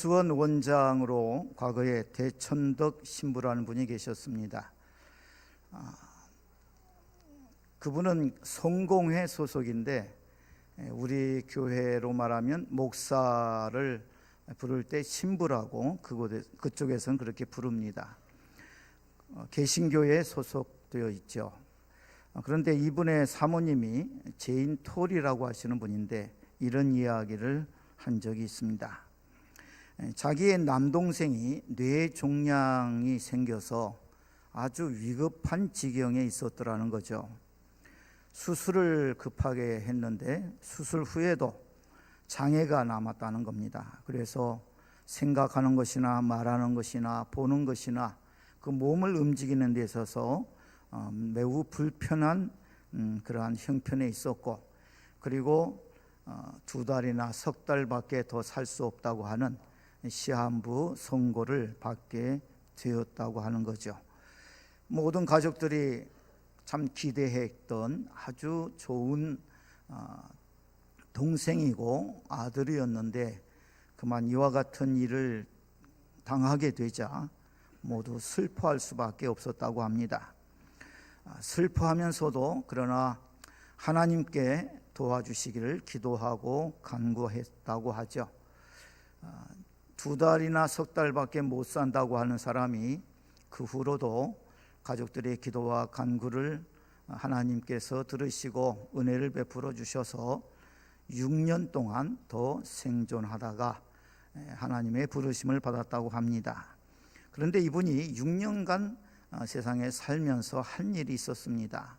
배수원 원장으로 과거에 대천덕 신부라는 분이 계셨습니다. 그분은 성공회 소속인데 우리 교회로 말하면 목사를 부를 때 신부라고 그쪽에서는 그렇게 부릅니다. 개신교회에 소속되어 있죠. 그런데 이분의 사모님이 제인 톨이라고 하시는 분인데 이런 이야기를 한 적이 있습니다. 자기의 남동생이 뇌종양이 생겨서 아주 위급한 지경에 있었더라는 거죠. 수술을 급하게 했는데 수술 후에도 장애가 남았다는 겁니다. 그래서 생각하는 것이나 말하는 것이나 보는 것이나 그 몸을 움직이는 데 있어서 매우 불편한 그러한 형편에 있었고, 그리고 2달이나 석 달밖에 더 살 수 없다고 하는 시한부 선고를 받게 되었다고 하는 거죠. 모든 가족들이 참 기대했던 아주 좋은 동생이고 아들이었는데 그만 이와 같은 일을 당하게 되자 모두 슬퍼할 수밖에 없었다고 합니다. 슬퍼하면서도 그러나 하나님께 도와주시기를 기도하고 간구했다고 하죠. 2달이나 석 달밖에 못 산다고 하는 사람이 그 후로도 가족들의 기도와 간구를 하나님께서 들으시고 은혜를 베풀어 주셔서 6년 동안 더 생존하다가 하나님의 부르심을 받았다고 합니다. 그런데 이분이 6년간 세상에 살면서 한 일이 있었습니다.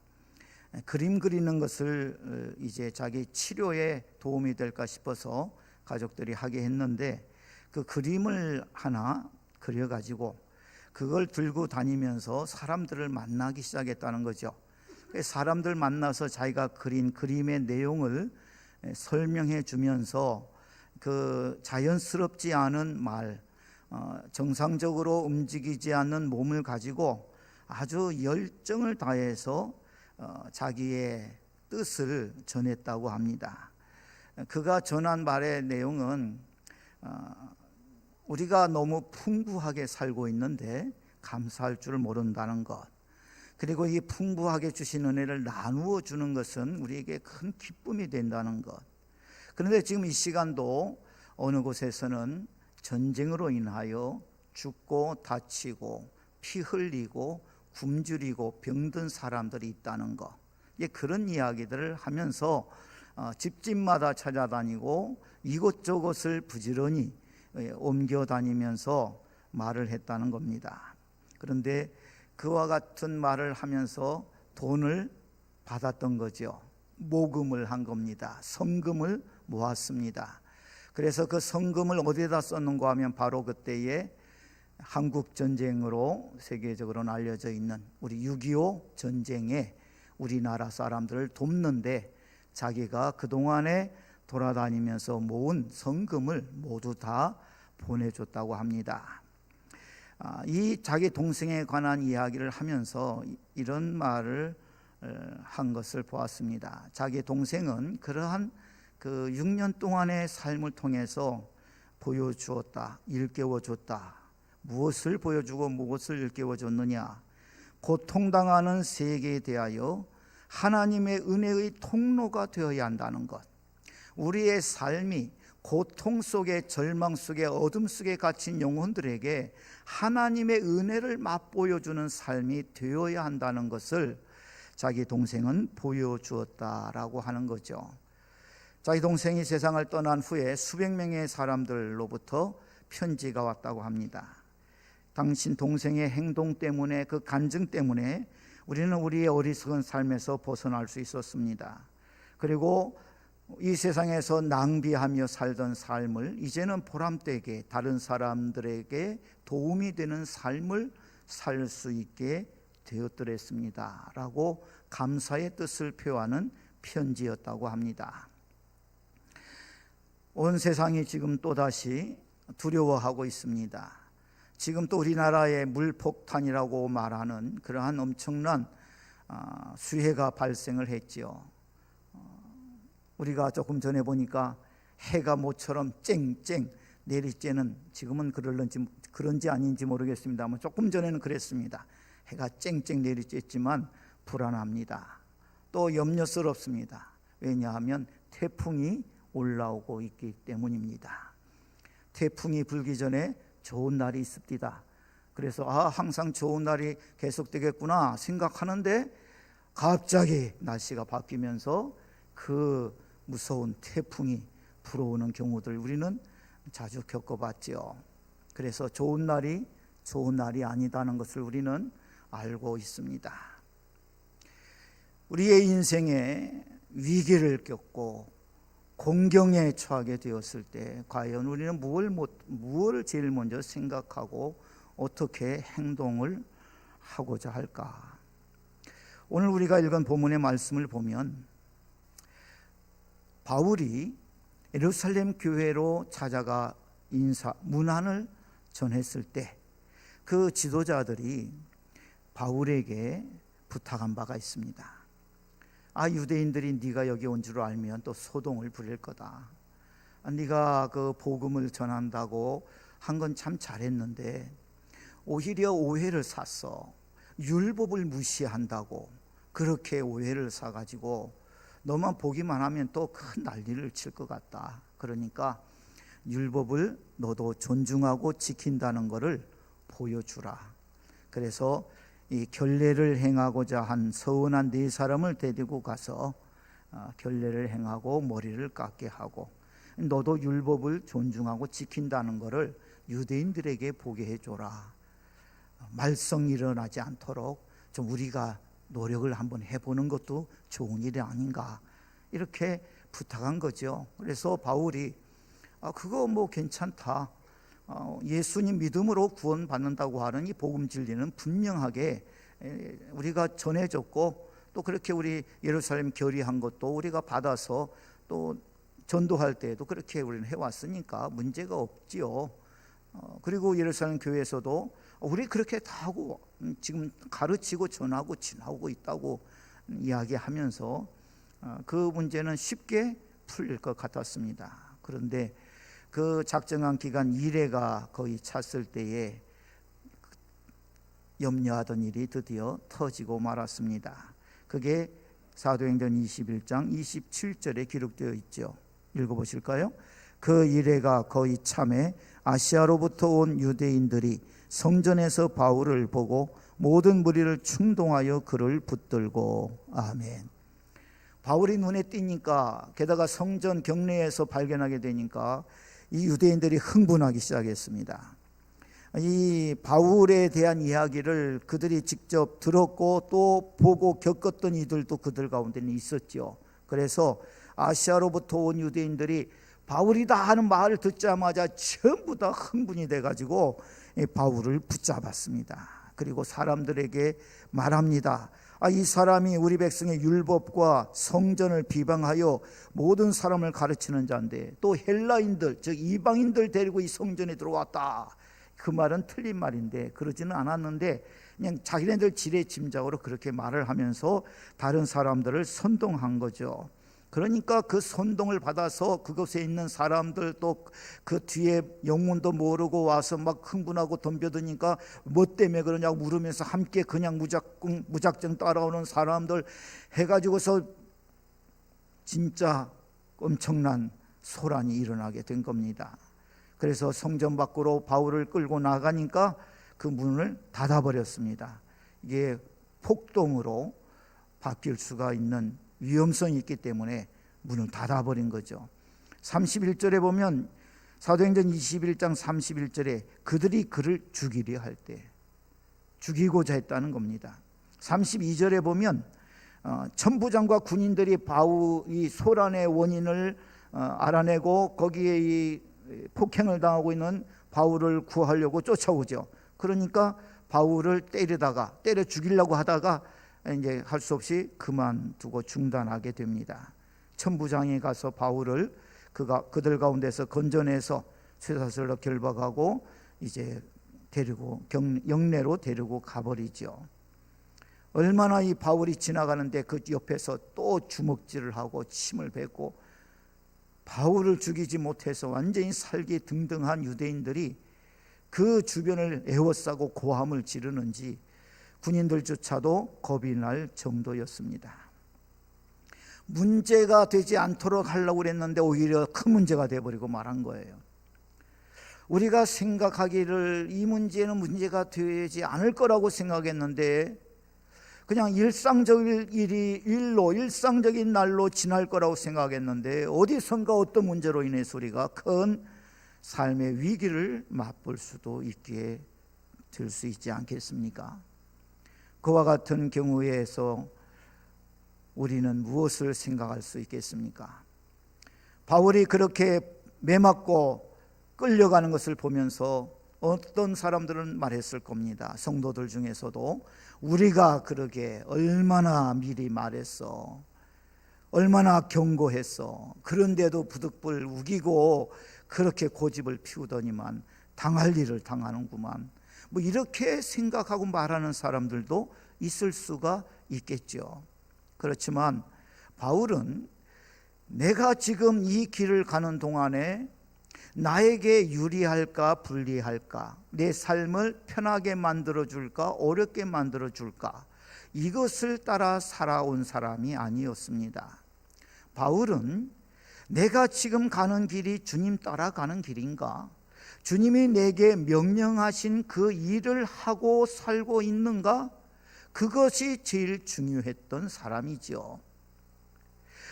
그림 그리는 것을 이제 자기 치료에 도움이 될까 싶어서 가족들이 하게 했는데 그 그림을 하나 그려가지고 그걸 들고 다니면서 사람들을 만나기 시작했다는 거죠. 사람들 만나서 자기가 그린 그림의 내용을 설명해 주면서 그 자연스럽지 않은 말, 정상적으로 움직이지 않는 몸을 가지고 아주 열정을 다해서 자기의 뜻을 전했다고 합니다. 그가 전한 말의 내용은 우리가 너무 풍부하게 살고 있는데 감사할 줄 모른다는 것, 그리고 이 풍부하게 주신 은혜를 나누어 주는 것은 우리에게 큰 기쁨이 된다는 것. 그런데 지금 이 시간도 어느 곳에서는 전쟁으로 인하여 죽고 다치고 피 흘리고 굶주리고 병든 사람들이 있다는 것, 그런 이야기들을 하면서 집집마다 찾아다니고 이곳저곳을 부지런히 옮겨 다니면서 말을 했다는 겁니다. 그런데 그와 같은 말을 하면서 돈을 받았던 거죠. 모금을 한 겁니다. 성금을 모았습니다. 그래서 그 성금을 어디에다 썼는가 하면 바로 그때의 한국전쟁으로 세계적으로 알려져 있는 우리 6.25 전쟁에 우리나라 사람들을 돕는데 자기가 그동안에 돌아다니면서 모은 성금을 모두 다 보내줬다고 합니다. 이 자기 동생에 관한 이야기를 하면서 이런 말을 한 것을 보았습니다. 자기 동생은 그러한 그 6년 동안의 삶을 통해서 보여주었다, 일깨워줬다. 무엇을 보여주고 무엇을 일깨워줬느냐? 고통당하는 세계에 대하여 하나님의 은혜의 통로가 되어야 한다는 것. 우리의 삶이 고통 속에, 절망 속에, 어둠 속에 갇힌 영혼들에게 하나님의 은혜를 맛보여주는 삶이 되어야 한다는 것을 자기 동생은 보여주었다라고 하는 거죠. 자기 동생이 세상을 떠난 후에 수백 명의 사람들로부터 편지가 왔다고 합니다. 당신 동생의 행동 때문에, 그 간증 때문에 우리는 우리의 어리석은 삶에서 벗어날 수 있었습니다. 그리고 이 세상에서 낭비하며 살던 삶을 이제는 보람되게 다른 사람들에게 도움이 되는 삶을 살 수 있게 되었더랬습니다 라고 감사의 뜻을 표하는 편지였다고 합니다. 온 세상이 지금 또다시 두려워하고 있습니다. 지금 또 우리나라의 물폭탄이라고 말하는 그러한 엄청난 수해가 발생을 했지요. 우리가 조금 전에 보니까 해가 모처럼 쨍쨍 내리쬐는, 지금은 그런지 아닌지 모르겠습니다만 조금 전에는 그랬습니다. 해가 쨍쨍 내리쬐지만 불안합니다. 또 염려스럽습니다. 왜냐하면 태풍이 올라오고 있기 때문입니다. 태풍이 불기 전에 좋은 날이 있습니다. 그래서 항상 좋은 날이 계속되겠구나 생각하는데 갑자기 날씨가 바뀌면서 그 무서운 태풍이 불어오는 경우들 우리는 자주 겪어봤죠. 그래서 좋은 날이 아니다는 것을 우리는 알고 있습니다. 우리의 인생에 위기를 겪고 공경에 처하게 되었을 때 과연 우리는 무엇을 제일 먼저 생각하고 어떻게 행동을 하고자 할까? 오늘 우리가 읽은 본문의 말씀을 보면 바울이 예루살렘 교회로 찾아가 문안을 전했을 때 그 지도자들이 바울에게 부탁한 바가 있습니다. 유대인들이 네가 여기 온 줄 알면 또 소동을 부릴 거다. 네가 그 복음을 전한다고 한 건 참 잘했는데 오히려 오해를 샀어. 율법을 무시한다고 그렇게 오해를 사가지고 너만 보기만 하면 또 큰 난리를 칠 것 같다. 그러니까 율법을 너도 존중하고 지킨다는 것을 보여주라. 그래서 이 결례를 행하고자 한 서운한 네 사람을 데리고 가서 결례를 행하고 머리를 깎게 하고 너도 율법을 존중하고 지킨다는 것을 유대인들에게 보게 해줘라. 말썽이 일어나지 않도록 좀 우리가 노력을 한번 해보는 것도 좋은 일이 아닌가, 이렇게 부탁한 거죠. 그래서 바울이 그거 뭐 괜찮다. 예수님 믿음으로 구원받는다고 하는 이 복음 진리는 분명하게 우리가 전해줬고 또 그렇게 우리 예루살렘 결의한 것도 우리가 받아서 또 전도할 때에도 그렇게 우리는 해왔으니까 문제가 없지요. 그리고 예루살렘 교회에서도 우리 그렇게 다 하고 지금 가르치고 전하고 지나오고 있다고 이야기하면서 그 문제는 쉽게 풀릴 것 같았습니다. 그런데 그 작정한 기간 1회가 거의 찼을 때에 염려하던 일이 드디어 터지고 말았습니다. 그게 사도행전 21장 27절에 기록되어 있죠. 읽어보실까요? 그 1회가 거의 참에 아시아로부터 온 유대인들이 성전에서 바울을 보고 모든 무리를 충동하여 그를 붙들고. 아멘. 바울이 눈에 띄니까, 게다가 성전 경내에서 발견하게 되니까 이 유대인들이 흥분하기 시작했습니다. 이 바울에 대한 이야기를 그들이 직접 들었고 또 보고 겪었던 이들도 그들 가운데는 있었죠. 그래서 아시아로부터 온 유대인들이 바울이다 하는 말을 듣자마자 전부 다 흥분이 돼가지고 바울을 붙잡았습니다. 그리고 사람들에게 말합니다. 이 사람이 우리 백성의 율법과 성전을 비방하여 모든 사람을 가르치는 자인데 또 헬라인들, 즉 이방인들 데리고 이 성전에 들어왔다. 그 말은 틀린 말인데 그러지는 않았는데 그냥 자기네들 지레짐작으로 그렇게 말을 하면서 다른 사람들을 선동한 거죠. 그러니까 그 선동을 받아서 그곳에 있는 사람들 또 그 뒤에 영문도 모르고 와서 막 흥분하고 덤벼드니까 뭐 때문에 그러냐고 물으면서 함께 그냥 무작정 따라오는 사람들 해가지고서 진짜 엄청난 소란이 일어나게 된 겁니다. 그래서 성전 밖으로 바울을 끌고 나가니까 그 문을 닫아버렸습니다. 이게 폭동으로 바뀔 수가 있는 위험성이 있기 때문에 문을 닫아버린 거죠. 31절에 보면 사도행전 21장 31절에 그들이 그를 죽이려 할 때 죽이고자 했다는 겁니다. 32절에 보면 천부장과 군인들이 바울이 소란의 원인을 알아내고 거기에 이 폭행을 당하고 있는 바울을 구하려고 쫓아오죠. 그러니까 바울을 때려 죽이려고 하다가 이제 할 수 없이 그만두고 중단하게 됩니다. 천부장이 가서 바울을 그들 가운데서 건져내서 쇠사슬로 결박하고 이제 영내로 데리고 가버리죠. 얼마나 이 바울이 지나가는데 그 옆에서 또 주먹질을 하고 침을 뱉고 바울을 죽이지 못해서 완전히 살기 등등한 유대인들이 그 주변을 에워싸고 고함을 지르는지 군인들조차도 겁이 날 정도였습니다. 문제가 되지 않도록 하려고 그랬는데 오히려 큰 문제가 되어버리고 말한 거예요. 우리가 생각하기를 이 문제는 문제가 되지 않을 거라고 생각했는데 그냥 일상적인 날로 지날 거라고 생각했는데 어디선가 어떤 문제로 인해서 우리가 큰 삶의 위기를 맛볼 수도 있게 될 수 있지 않겠습니까? 그와 같은 경우에서 우리는 무엇을 생각할 수 있겠습니까? 바울이 그렇게 매맞고 끌려가는 것을 보면서 어떤 사람들은 말했을 겁니다. 성도들 중에서도 우리가 그러게 얼마나 미리 말했어, 얼마나 경고했어, 그런데도 부득불 우기고 그렇게 고집을 피우더니만 당할 일을 당하는구만, 뭐 이렇게 생각하고 말하는 사람들도 있을 수가 있겠죠. 그렇지만 바울은 내가 지금 이 길을 가는 동안에 나에게 유리할까 불리할까, 내 삶을 편하게 만들어줄까 어렵게 만들어줄까, 이것을 따라 살아온 사람이 아니었습니다. 바울은 내가 지금 가는 길이 주님 따라가는 길인가, 주님이 내게 명령하신 그 일을 하고 살고 있는가, 그것이 제일 중요했던 사람이죠.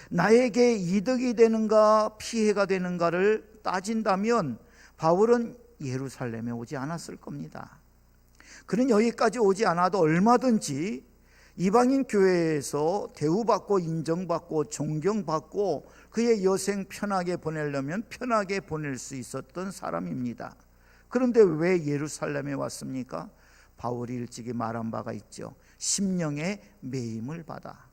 나에게 이득이 되는가 피해가 되는가를 따진다면 바울은 예루살렘에 오지 않았을 겁니다. 그는 여기까지 오지 않아도 얼마든지 이방인 교회에서 대우받고 인정받고 존경받고 그의 여생 편하게 보내려면 편하게 보낼 수 있었던 사람입니다. 그런데 왜 예루살렘에 왔습니까? 바울이 일찍이 말한 바가 있죠. 심령의 매임을 받아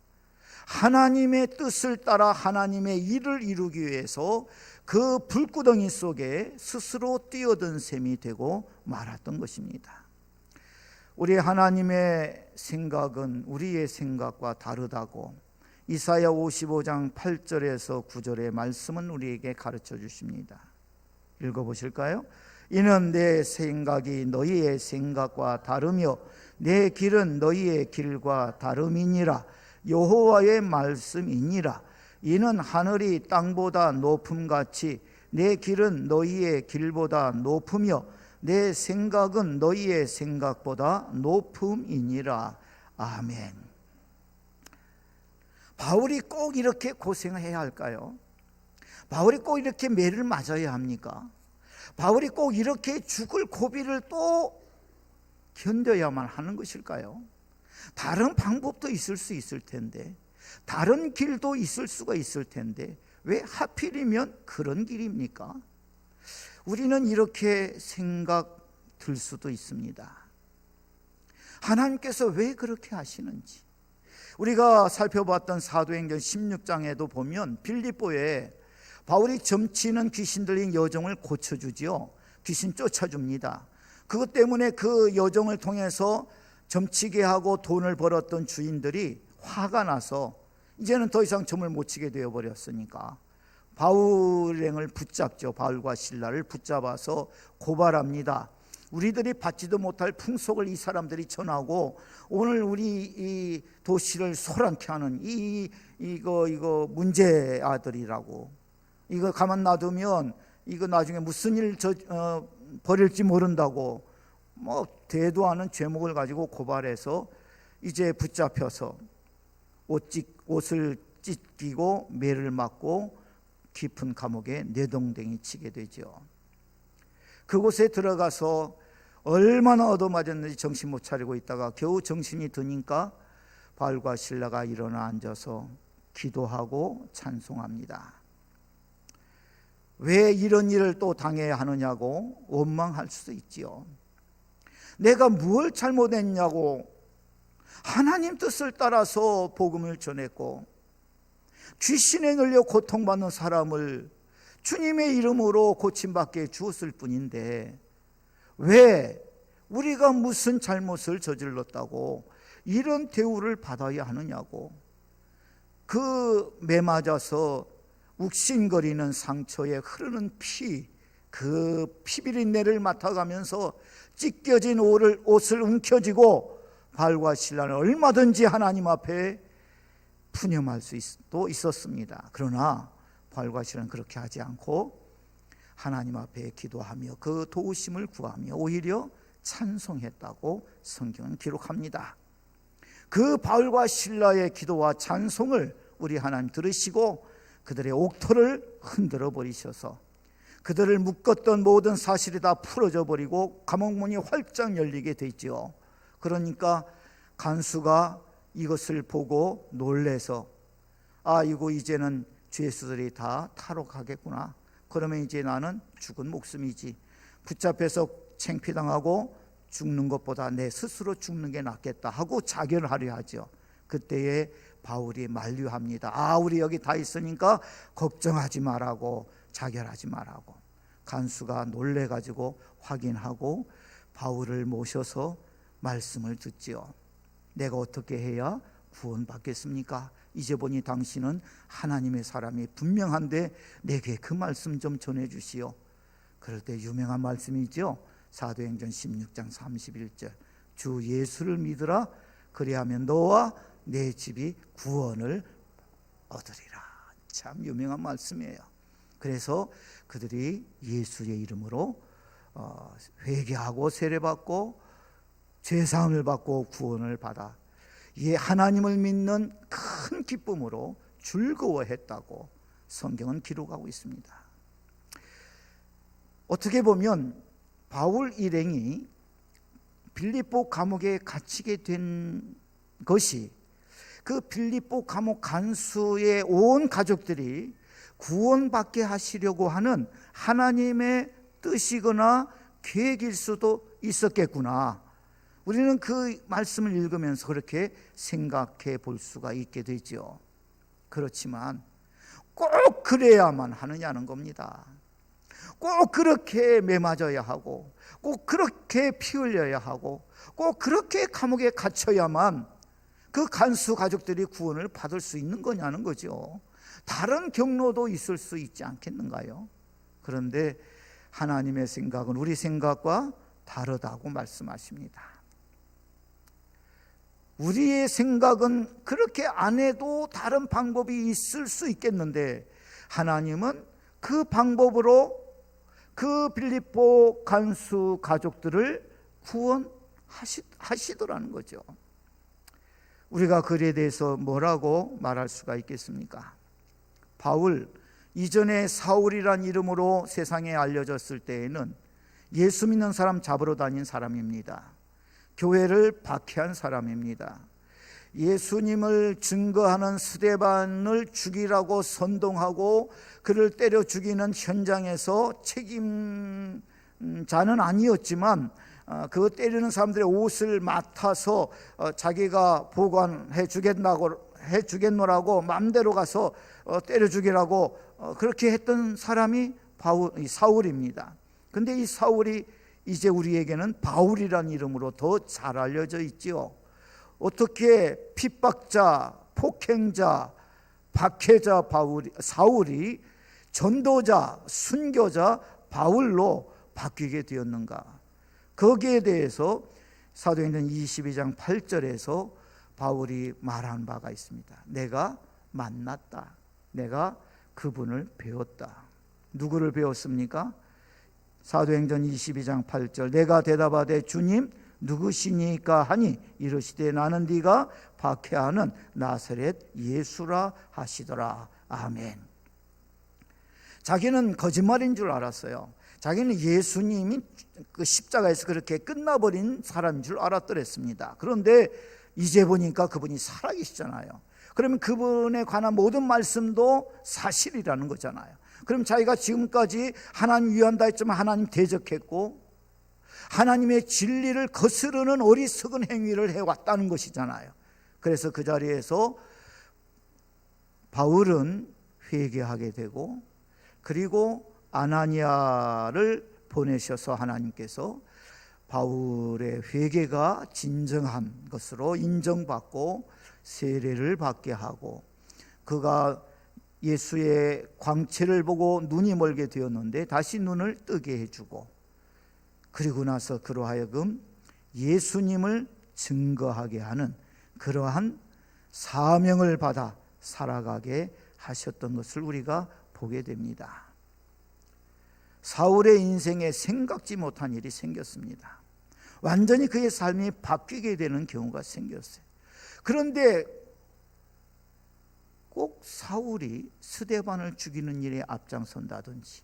하나님의 뜻을 따라 하나님의 일을 이루기 위해서 그 불구덩이 속에 스스로 뛰어든 셈이 되고 말았던 것입니다. 우리 하나님의 생각은 우리의 생각과 다르다고 이사야 55장 8절에서 9절의 말씀은 우리에게 가르쳐 주십니다. 읽어보실까요? 이는 내 생각이 너희의 생각과 다르며 내 길은 너희의 길과 다름이니라. 여호와의 말씀이니라. 이는 하늘이 땅보다 높음같이 내 길은 너희의 길보다 높으며 내 생각은 너희의 생각보다 높음이니라. 아멘. 바울이 꼭 이렇게 고생해야 할까요? 바울이 꼭 이렇게 매를 맞아야 합니까? 바울이 꼭 이렇게 죽을 고비를 또 견뎌야만 하는 것일까요? 다른 방법도 있을 수 있을 텐데, 다른 길도 있을 수가 있을 텐데 왜 하필이면 그런 길입니까? 우리는 이렇게 생각 들 수도 있습니다. 하나님께서 왜 그렇게 하시는지. 우리가 살펴봤던 사도행전 16장에도 보면 빌립보에 바울이 점치는 귀신 들린 여종을 고쳐주지요. 귀신 쫓아줍니다. 그것 때문에 그 여종을 통해서 점치게 하고 돈을 벌었던 주인들이 화가 나서 이제는 더 이상 점을 못 치게 되어버렸으니까 바울행을 붙잡죠. 바울과 실라를 붙잡아서 고발합니다. 우리들이 받지도 못할 풍속을 이 사람들이 전하고 오늘 우리 이 도시를 소란케 하는 이거 문제 아들이라고, 이거 가만 놔두면 이거 나중에 무슨 일 벌일지 모른다고 뭐 대도 않은 죄목을 가지고 고발해서 이제 붙잡혀서 옷을 찢기고 매를 맞고 깊은 감옥에 내동댕이 치게 되죠. 그곳에 들어가서 얼마나 얻어맞았는지 정신 못 차리고 있다가 겨우 정신이 드니까 바울과 실라가 일어나 앉아서 기도하고 찬송합니다. 왜 이런 일을 또 당해야 하느냐고 원망할 수도 있지요. 내가 무엇을 잘못했냐고, 하나님 뜻을 따라서 복음을 전했고 귀신에 눌려 고통받는 사람을 주님의 이름으로 고침받게 주었을 뿐인데 왜 우리가 무슨 잘못을 저질렀다고 이런 대우를 받아야 하느냐고, 그 매맞아서 욱신거리는 상처에 흐르는 피, 그 피비린내를 맡아가면서 찢겨진 옷을 움켜쥐고 바울과 실라는 얼마든지 하나님 앞에 푸념할 수도 있었습니다. 그러나 바울과 실라는 그렇게 하지 않고 하나님 앞에 기도하며 그 도우심을 구하며 오히려 찬송했다고 성경은 기록합니다. 그 바울과 실라의 기도와 찬송을 우리 하나님 들으시고 그들의 옥토를 흔들어 버리셔서 그들을 묶었던 모든 사실이 다 풀어져 버리고 감옥문이 활짝 열리게 되죠. 그러니까 간수가 이것을 보고 놀래서 이거 이제는 죄수들이 다 탈옥하겠구나. 그러면 이제 나는 죽은 목숨이지. 붙잡혀서 창피당하고 죽는 것보다 내 스스로 죽는 게 낫겠다 하고 자결하려 하죠. 그때에 바울이 만류합니다. 우리 여기 다 있으니까 걱정하지 말라고, 자결하지 말라고. 간수가 놀래가지고 확인하고 바울을 모셔서 말씀을 듣지요. 내가 어떻게 해야 구원받겠습니까? 이제 보니 당신은 하나님의 사람이 분명한데 내게 그 말씀 좀 전해주시오. 그럴 때 유명한 말씀이죠. 사도행전 16장 31절 주 예수를 믿으라. 그리하면 너와 내 집이 구원을 얻으리라. 참 유명한 말씀이에요. 그래서 그들이 예수의 이름으로 회개하고 세례받고 죄사함을 받고 구원을 받아 하나님을 믿는 큰 기쁨으로 즐거워했다고 성경은 기록하고 있습니다. 어떻게 보면 바울 일행이 빌립보 감옥에 갇히게 된 것이 그 빌립보 감옥 간수의 온 가족들이 구원받게 하시려고 하는 하나님의 뜻이거나 계획일 수도 있었겠구나. 우리는 그 말씀을 읽으면서 그렇게 생각해 볼 수가 있게 되죠. 그렇지만 꼭 그래야만 하느냐는 겁니다. 꼭 그렇게 매맞아야 하고, 꼭 그렇게 피 흘려야 하고, 꼭 그렇게 감옥에 갇혀야만 그 간수 가족들이 구원을 받을 수 있는 거냐는 거죠. 다른 경로도 있을 수 있지 않겠는가요? 그런데 하나님의 생각은 우리 생각과 다르다고 말씀하십니다. 우리의 생각은 그렇게 안 해도 다른 방법이 있을 수 있겠는데 하나님은 그 방법으로 그 빌립보 간수 가족들을 구원하시더라는 거죠. 우리가 그에 대해서 뭐라고 말할 수가 있겠습니까? 바울, 이전에 사울이란 이름으로 세상에 알려졌을 때에는 예수 믿는 사람 잡으러 다닌 사람입니다. 교회를 박해한 사람입니다. 예수님을 증거하는 스데반을 죽이라고 선동하고 그를 때려 죽이는 현장에서 책임자는 아니었지만 그 때리는 사람들의 옷을 맡아서 자기가 보관해 주겠노라고 마음대로 가서 때려 죽이라고 그렇게 했던 사람이 사울입니다. 근데 이 사울이 이제 우리에게는 바울이라는 이름으로 더 잘 알려져 있지요. 어떻게 핍박자, 폭행자, 박해자 사울이 전도자, 순교자 바울로 바뀌게 되었는가? 거기에 대해서 사도행전 22장 8절에서 바울이 말한 바가 있습니다. 내가 만났다. 내가 그분을 배웠다. 누구를 배웠습니까? 사도행전 22장 8절 내가 대답하되 주님 누구시니까 하니 이르시되 나는 네가 박해하는 나사렛 예수라 하시더라. 아멘. 자기는 거짓말인 줄 알았어요. 자기는 예수님이 그 십자가에서 그렇게 끝나버린 사람인 줄 알았더랬습니다. 그런데 이제 보니까 그분이 살아계시잖아요. 그러면 그분에 관한 모든 말씀도 사실이라는 거잖아요. 그럼 자기가 지금까지 하나님 위한다 했지만 하나님 대적했고 하나님의 진리를 거스르는 어리석은 행위를 해왔다는 것이잖아요. 그래서 그 자리에서 바울은 회개하게 되고 그리고 아나니아를 보내셔서 하나님께서 바울의 회개가 진정한 것으로 인정받고 세례를 받게 하고 그가 예수의 광채를 보고 눈이 멀게 되었는데 다시 눈을 뜨게 해주고, 그리고 나서 그로 하여금 예수님을 증거하게 하는 그러한 사명을 받아 살아가게 하셨던 것을 우리가 보게 됩니다. 사울의 인생에 생각지 못한 일이 생겼습니다. 완전히 그의 삶이 바뀌게 되는 경우가 생겼어요. 그런데 꼭 사울이 스데반을 죽이는 일에 앞장선다든지,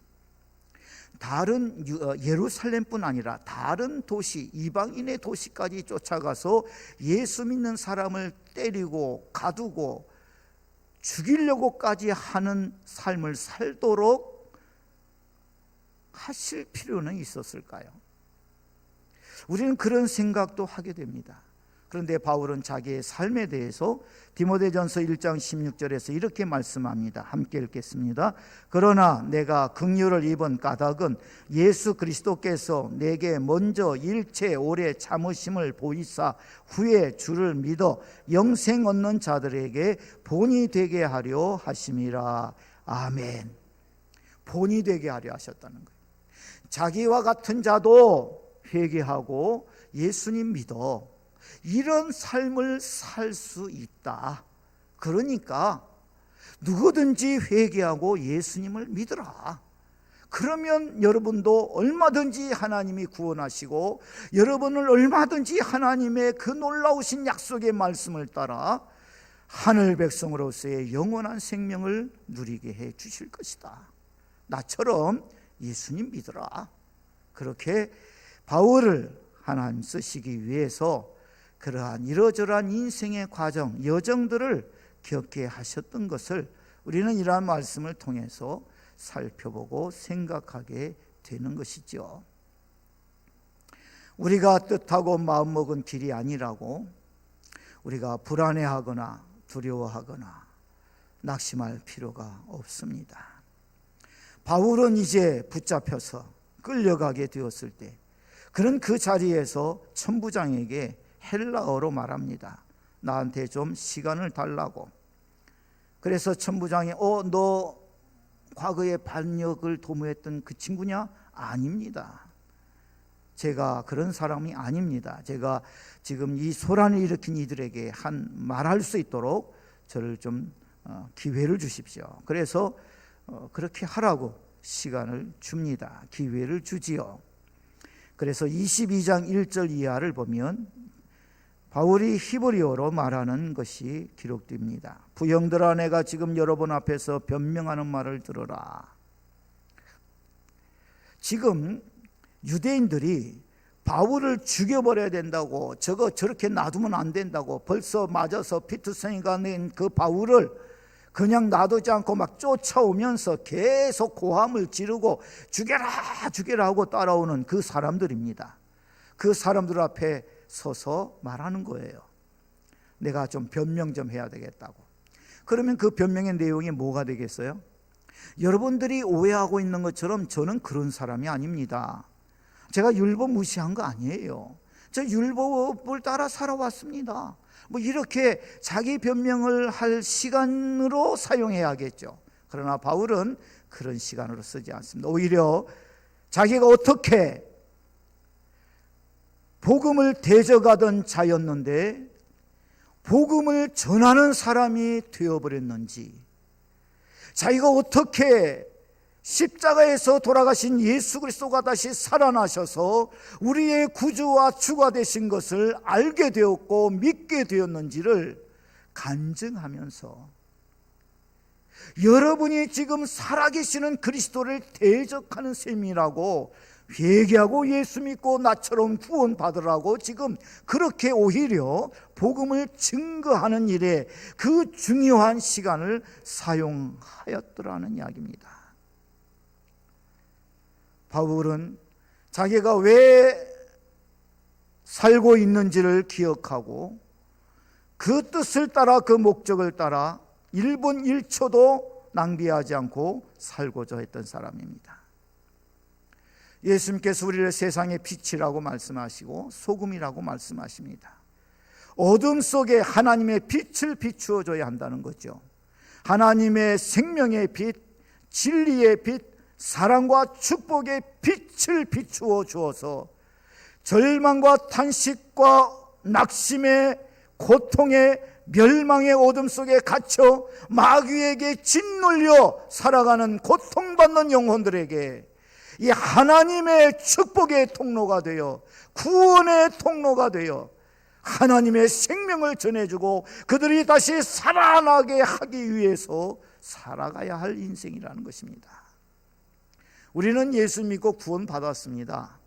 다른 예루살렘뿐 아니라 다른 도시, 이방인의 도시까지 쫓아가서 예수 믿는 사람을 때리고 가두고 죽이려고까지 하는 삶을 살도록 하실 필요는 있었을까요? 우리는 그런 생각도 하게 됩니다. 그런데 바울은 자기의 삶에 대해서 디모데전서 1장 16절에서 이렇게 말씀합니다. 함께 읽겠습니다. 그러나 내가 긍휼을 입은 까닭은 예수 그리스도께서 내게 먼저 일체 오래 참으심을 보이사 후에 주를 믿어 영생 얻는 자들에게 본이 되게 하려 하심이라. 아멘. 본이 되게 하려 하셨다는 거예요. 자기와 같은 자도 회개하고 예수님 믿어 이런 삶을 살 수 있다. 그러니까 누구든지 회개하고 예수님을 믿으라. 그러면 여러분도 얼마든지 하나님이 구원하시고 여러분을 얼마든지 하나님의 그 놀라우신 약속의 말씀을 따라 하늘 백성으로서의 영원한 생명을 누리게 해 주실 것이다. 나처럼 예수님 믿으라. 그렇게 바울을 하나님 쓰시기 위해서 그러한 이러저러한 인생의 과정, 여정들을 겪게 하셨던 것을 우리는 이러한 말씀을 통해서 살펴보고 생각하게 되는 것이죠. 우리가 뜻하고 마음먹은 길이 아니라고 우리가 불안해하거나 두려워하거나 낙심할 필요가 없습니다. 바울은 이제 붙잡혀서 끌려가게 되었을 때 그는 그 자리에서 천부장에게 헬라어로 말합니다. 나한테 좀 시간을 달라고. 그래서 천부장이 너 과거에 반역을 도모했던 그 친구냐? 아닙니다. 제가 그런 사람이 아닙니다. 제가 지금 이 소란을 일으킨 이들에게 말할 수 있도록 저를 좀 기회를 주십시오. 그래서 그렇게 하라고 시간을 줍니다. 기회를 주지요. 그래서 22장 1절 이하를 보면 바울이 히브리어로 말하는 것이 기록됩니다. 부형들아, 내가 지금 여러분 앞에서 변명하는 말을 들어라. 지금 유대인들이 바울을 죽여버려야 된다고, 저렇게 놔두면 안 된다고, 벌써 맞아서 피투성이가 낸 그 바울을 그냥 놔두지 않고 막 쫓아오면서 계속 고함을 지르고 죽여라 죽여라 하고 따라오는 그 사람들입니다. 그 사람들 앞에 서서 말하는 거예요. 내가 좀 변명 좀 해야 되겠다고. 그러면 그 변명의 내용이 뭐가 되겠어요? 여러분들이 오해하고 있는 것처럼 저는 그런 사람이 아닙니다. 제가 율법 무시한 거 아니에요. 저 율법을 따라 살아왔습니다. 이렇게 자기 변명을 할 시간으로 사용해야겠죠. 그러나 바울은 그런 시간으로 쓰지 않습니다. 오히려 자기가 어떻게 복음을 대적하던 자였는데 복음을 전하는 사람이 되어버렸는지, 자기가 어떻게 십자가에서 돌아가신 예수 그리스도가 다시 살아나셔서 우리의 구주와 주가 되신 것을 알게 되었고 믿게 되었는지를 간증하면서 여러분이 지금 살아계시는 그리스도를 대적하는 셈이라고 회개하고 예수 믿고 나처럼 구원받으라고 지금 그렇게 오히려 복음을 증거하는 일에 그 중요한 시간을 사용하였더라는 이야기입니다. 바울은 자기가 왜 살고 있는지를 기억하고 그 뜻을 따라 그 목적을 따라 1분 1초도 낭비하지 않고 살고자 했던 사람입니다. 예수님께서 우리를 세상의 빛이라고 말씀하시고 소금이라고 말씀하십니다. 어둠 속에 하나님의 빛을 비추어 줘야 한다는 거죠. 하나님의 생명의 빛, 진리의 빛, 사랑과 축복의 빛을 비추어 주어서 절망과 탄식과 낙심의 고통의 멸망의 어둠 속에 갇혀 마귀에게 짓눌려 살아가는 고통받는 영혼들에게 이 하나님의 축복의 통로가 되어 구원의 통로가 되어 하나님의 생명을 전해주고 그들이 다시 살아나게 하기 위해서 살아가야 할 인생이라는 것입니다. 우리는 예수 믿고 구원받았습니다.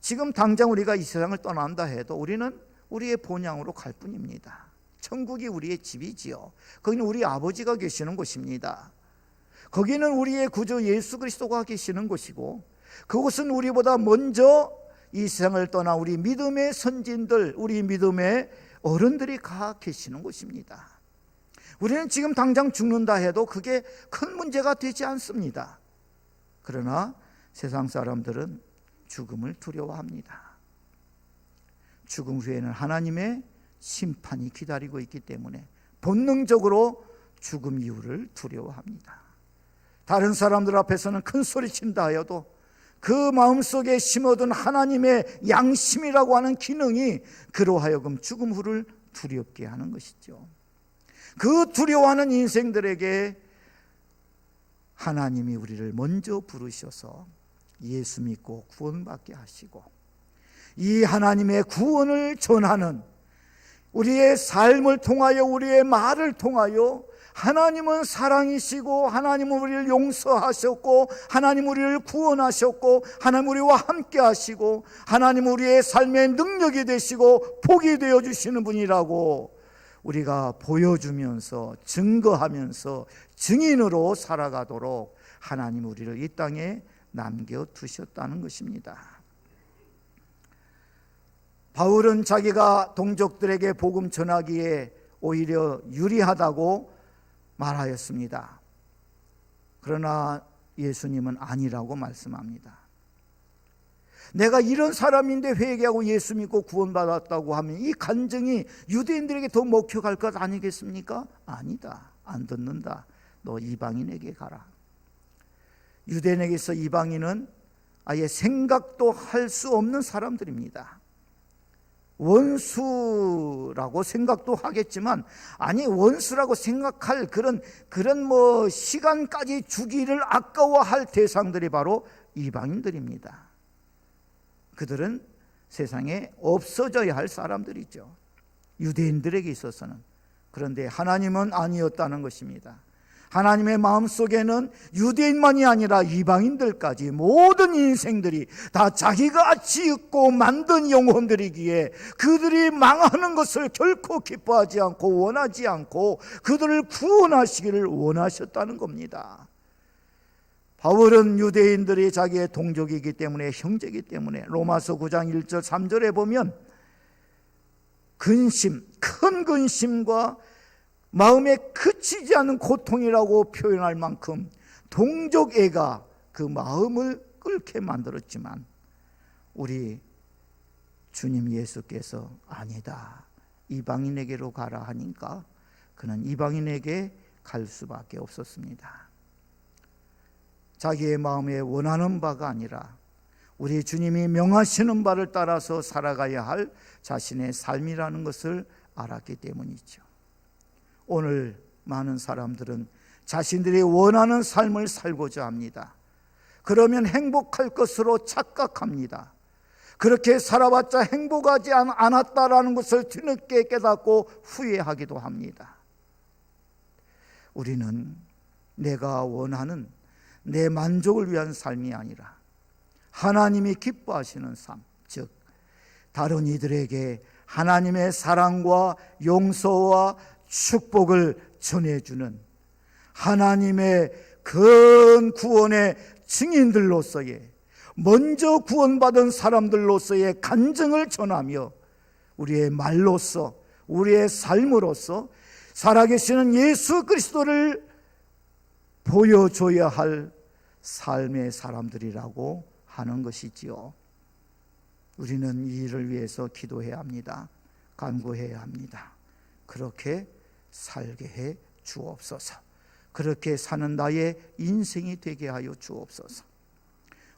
지금 당장 우리가 이 세상을 떠난다 해도 우리는 우리의 본향으로 갈 뿐입니다. 천국이 우리의 집이지요. 거기는 우리 아버지가 계시는 곳입니다. 거기는 우리의 구주 예수 그리스도가 계시는 곳이고, 그곳은 우리보다 먼저 이 세상을 떠나 우리 믿음의 선진들, 우리 믿음의 어른들이 가 계시는 곳입니다. 우리는 지금 당장 죽는다 해도 그게 큰 문제가 되지 않습니다. 그러나 세상 사람들은 죽음을 두려워합니다. 죽음 후에는 하나님의 심판이 기다리고 있기 때문에 본능적으로 죽음 이후를 두려워합니다. 다른 사람들 앞에서는 큰 소리 친다 하여도 그 마음속에 심어둔 하나님의 양심이라고 하는 기능이 그로 하여금 죽음 후를 두렵게 하는 것이죠. 그 두려워하는 인생들에게 하나님이 우리를 먼저 부르셔서 예수 믿고 구원받게 하시고, 이 하나님의 구원을 전하는 우리의 삶을 통하여, 우리의 말을 통하여 하나님은 사랑이시고 하나님은 우리를 용서하셨고 하나님은 우리를 구원하셨고 하나님은 우리와 함께 하시고 하나님은 우리의 삶의 능력이 되시고 복이 되어주시는 분이라고 우리가 보여주면서 증거하면서 증인으로 살아가도록 하나님 우리를 이 땅에 남겨두셨다는 것입니다. 바울은 자기가 동족들에게 복음 전하기에 오히려 유리하다고 말하였습니다. 그러나 예수님은 아니라고 말씀합니다. 내가 이런 사람인데 회개하고 예수 믿고 구원받았다고 하면 이 간증이 유대인들에게 더 먹혀갈 것 아니겠습니까? 아니다. 안 듣는다. 너 이방인에게 가라. 유대인에게서 이방인은 아예 생각도 할 수 없는 사람들입니다. 원수라고 생각도 하겠지만, 아니 원수라고 생각할 그런 시간까지 주기를 아까워할 대상들이 바로 이방인들입니다. 그들은 세상에 없어져야 할 사람들이죠. 유대인들에게 있어서는. 그런데 하나님은 아니었다는 것입니다. 하나님의 마음속에는 유대인만이 아니라 이방인들까지 모든 인생들이 다 자기가 지었고 만든 영혼들이기에 그들이 망하는 것을 결코 기뻐하지 않고 원하지 않고 그들을 구원하시기를 원하셨다는 겁니다. 바울은 유대인들이 자기의 동족이기 때문에, 형제이기 때문에 로마서 9장 1절 3절에 보면 큰 근심과 마음에 그치지 않는 고통이라고 표현할 만큼 동족애가 그 마음을 끓게 만들었지만, 우리 주님 예수께서 아니다, 이방인에게로 가라 하니까 그는 이방인에게 갈 수밖에 없었습니다. 자기의 마음에 원하는 바가 아니라 우리 주님이 명하시는 바를 따라서 살아가야 할 자신의 삶이라는 것을 알았기 때문이죠. 오늘 많은 사람들은 자신들이 원하는 삶을 살고자 합니다. 그러면 행복할 것으로 착각합니다. 그렇게 살아봤자 행복하지 않았다라는 것을 뒤늦게 깨닫고 후회하기도 합니다. 우리는 내가 원하는 내 만족을 위한 삶이 아니라 하나님이 기뻐하시는 삶, 즉 다른 이들에게 하나님의 사랑과 용서와 축복을 전해주는 하나님의 큰 구원의 증인들로서의, 먼저 구원받은 사람들로서의 간증을 전하며 우리의 말로서, 우리의 삶으로서 살아계시는 예수 그리스도를 보여줘야 할 삶의 사람들이라고 하는 것이지요. 우리는 이 일을 위해서 기도해야 합니다. 간구해야 합니다. 그렇게 살게 해 주옵소서. 그렇게 사는 나의 인생이 되게 하여 주옵소서.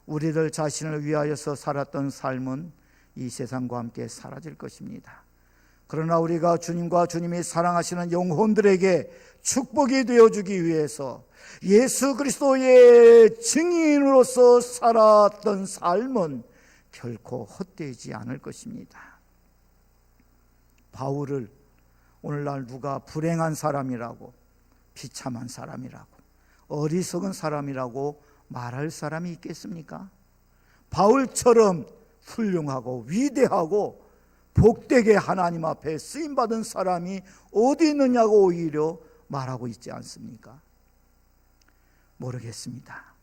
우리들 자신을 위하여서 살았던 삶은 이 세상과 함께 사라질 것입니다. 그러나 우리가 주님과 주님이 사랑하시는 영혼들에게 축복이 되어주기 위해서 예수 그리스도의 증인으로서 살았던 삶은 결코 헛되지 않을 것입니다. 바울을 오늘날 누가 불행한 사람이라고, 비참한 사람이라고, 어리석은 사람이라고 말할 사람이 있겠습니까? 바울처럼 훌륭하고 위대하고 복되게 하나님 앞에 쓰임받은 사람이 어디 있느냐고 오히려 말하고 있지 않습니까? 모르겠습니다.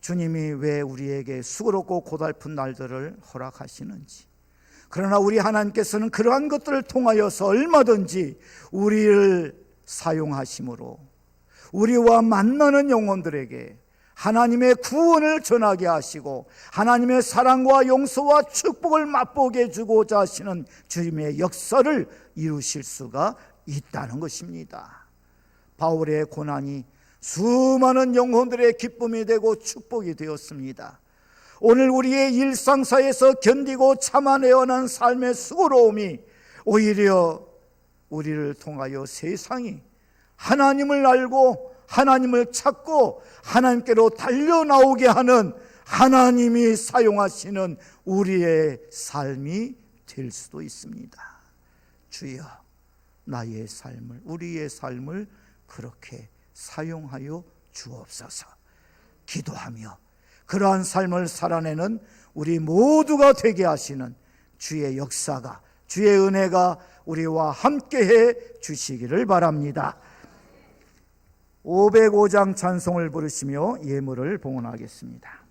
주님이 왜 우리에게 수고롭고 고달픈 날들을 허락하시는지, 그러나 우리 하나님께서는 그러한 것들을 통하여서 얼마든지 우리를 사용하심으로 우리와 만나는 영혼들에게 하나님의 구원을 전하게 하시고 하나님의 사랑과 용서와 축복을 맛보게 해주고자 하시는 주님의 역사를 이루실 수가 있다는 것입니다. 바울의 고난이 수많은 영혼들의 기쁨이 되고 축복이 되었습니다. 오늘 우리의 일상사에서 견디고 참아내어난 삶의 수고로움이 오히려 우리를 통하여 세상이 하나님을 알고 하나님을 찾고 하나님께로 달려나오게 하는 하나님이 사용하시는 우리의 삶이 될 수도 있습니다. 주여, 나의 삶을, 우리의 삶을 그렇게 사용하여 주옵소서. 기도하며 그러한 삶을 살아내는 우리 모두가 되게 하시는 주의 역사가, 주의 은혜가 우리와 함께해 주시기를 바랍니다. 505장 찬송을 부르시며 예물을 봉헌하겠습니다.